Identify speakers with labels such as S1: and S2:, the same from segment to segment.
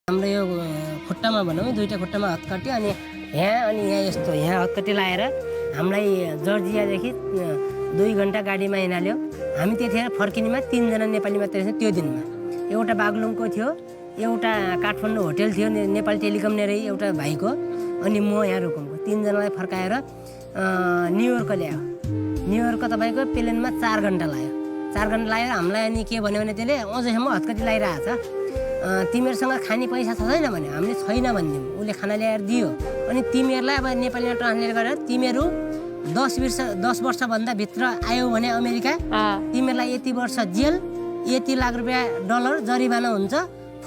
S1: हाम्रो यो खुट्टामा भनौँ दुईटा खुट्टामा हत्कटी अनि यहाँ यस्तो यहाँ हत्कटी लाएर हामीलाई जर्जियादेखि 2 घन्टा गाडीमा हिँडाल्यो। हामी त्यतिखेर फर्किनेमा 3 जना नेपाली मात्रै थियौँ त्यो दिनमा। एउटा बागलुङको थियो, एउटा काठमाडौँ होटेल थियो नेपाल टेलिकम नेरै एउटा भाइको, अनि म यहाँ रुकुमको। 3 जनालाई फर्काएर न्युयोर्क ल्यायो। न्युयोर्क तपाईँको प्लेनमा 4 घन्टा लाग्यो। 4 घन्टा लाग्यो। हामीलाई अनि के भन्यो भने त्यसले अझैसम्म हत्कटी लगाइरहेको छ। तिमीहरूसँग खाने पैसा छैन भने हामीले छैन भनिदिउँ। उसले खाना ल्याएर दियो। अनि तिमीहरूलाई अब नेपालीमा ट्रान्सलेट गरेर तिमीहरू 10 वर्षभन्दा भित्र आयौ भने अमेरिका तिमीहरूलाई यति वर्ष जेल, यति लाख रुपियाँ डलर जरिवाना हुन्छ,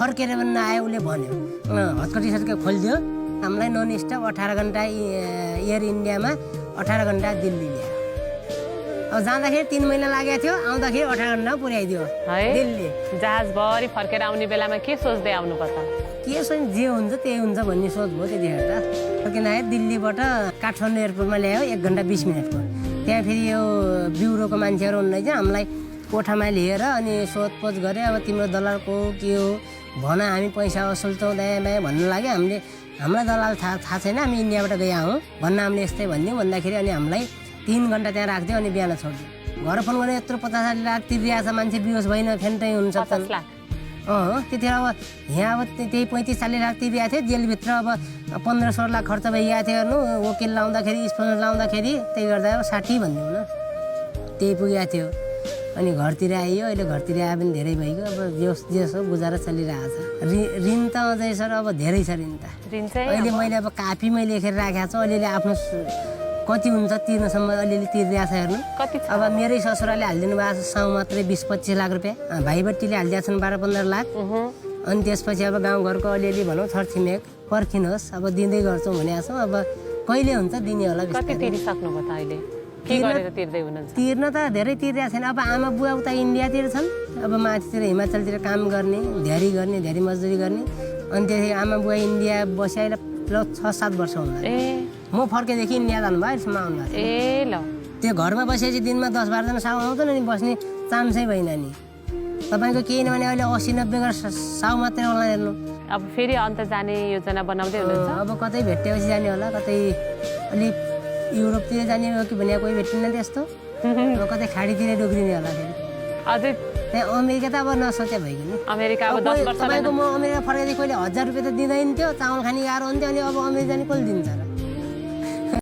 S1: फर्केर पनि नआयो उसले भन्यो। हत्कटी सत्कटी खोलिदियो। हामीलाई नन स्टप 18 घन्टा एयर इन्डियामा 18 घन्टा दिल्ली ल्यायो। अब जाँदाखेरि 3 महिना लागेको थियो, आउँदाखेरि 18 घन्टा पुर्याइदियो दिल्ली।
S2: जहाजभरि फर्केर आउने बेलामा के सोच्दै आउनु पर्छ?
S1: के सोच जे हुन्छ त्यही हुन्छ भन्ने सोच भयो त्यतिखेर त। फर्किँदाखेरि दिल्लीबाट काठमाडौँ एयरपोर्टमा ल्यायो 1 घन्टा 20 मिनटको। त्यहाँ फेरि यो ब्युरोको मान्छेहरू हुनुहुँदै चाहिँ हामीलाई कोठामा लिएर अनि सोधपोछ गरे। अब तिम्रो दलाल को के हो भन, हामी पैसा असुल्छौँ दायाँ बायाँ भन्नु लाग्यो। हामीले हामीलाई दलाल थाहा छैन, हामी इन्डियाबाट गएका हौँ भन्न हामीले यस्तै भनिदिउँ। भन्दाखेरि अनि हामीलाई 3 घन्टा त्यहाँ राखिदियो अनि बिहान छोडिदियो। घर फोन गरेर यत्रो 50 लाख तिरिरहेको छ मान्छे, बिहोस भइन फेन्टै हुनसक्छन्। त्यतिखेर अब यहाँ अब त्यही 35-40 लाख तिरिरहेको थियो। जेलभित्र अब 15-16 लाख खर्च भइरहेको थियो हेर्नु। वकिल लाउँदाखेरि स्पोन्सर लाउँदाखेरि त्यही गर्दा अब 60 भनिदिउँ न, त्यही पुगेको थियो। अनि घरतिर आइयो। अहिले घरतिर आए पनि धेरै भइगयो। अब जे हो गुजारा चलिरहेको छ। ऋण त अझै सर अब धेरै छ ऋण त। अहिले मैले अब कापीमै लेखेर राखेको छु। अलिअलि आफ्नो कति हुन्छ तिर्नसम्म अलिअलि तिरिरहेको छ हेर्नु। अब मेरै ससुराले हालिदिनु भएको छ साउ मात्रै 20-25 लाख रुपियाँ। भाइबट्टीले हालिदिएको छन् 12-15 लाख। अनि त्यसपछि अब गाउँघरको अलिअलि भनौँ छरछिमेक पर्खिनुहोस्, अब दिँदै गर्छौँ भनेको छौँ। अब कहिले हुन्छ दिने होला।
S2: कति तिरिसक्नु भयो त अहिले? के गरेर तिर्दै हुनुहुन्छ?
S1: तिर्न त धेरै तिरिरहेको छैन। अब आमा बुवा उता इन्डियातिर छन्, अब माथितिर हिमाचलतिर काम गर्ने, धेरै मजदुरी गर्ने। अनि त्यसरी आमा बुवा इन्डिया बसी अहिले 6-7 वर्ष हुँदा म फर्केदेखि इन्डिया जानुभयो, अहिलेसम्म आउनु भएको
S2: ल
S1: त्यो घरमा बसेपछि दिनमा 10-12 जना साउ आउँदैन नि, बस्ने चान्सै भएन नि। तपाईँको केही नभने अहिले 80-90 गरेर साउ मात्रै होला हेर्नु।
S2: अब फेरि अन्त जाने योजना बनाउँदै हुनुहुन्छ?
S1: अब कतै भेटेपछि जाने होला, कतै अलिक युरोपतिर जाने हो कि भने कोही भेटिन्न त्यस्तो। अब कतै खाडीतिर डोक्रिने होला फेरि।
S2: अझै
S1: त्यहाँ अमेरिका त अब नसोचे भइगयो नि।
S2: अमेरिका अब 10 वर्ष
S1: तपाईँको म अमेरिका फर्केदेखि कहिले 1000 रुपियाँ त दिँदैन थियो, चामल खाने गाह्रो हुन्थ्यो। अनि अब अमेरिका जाने कसले दिन्छ र?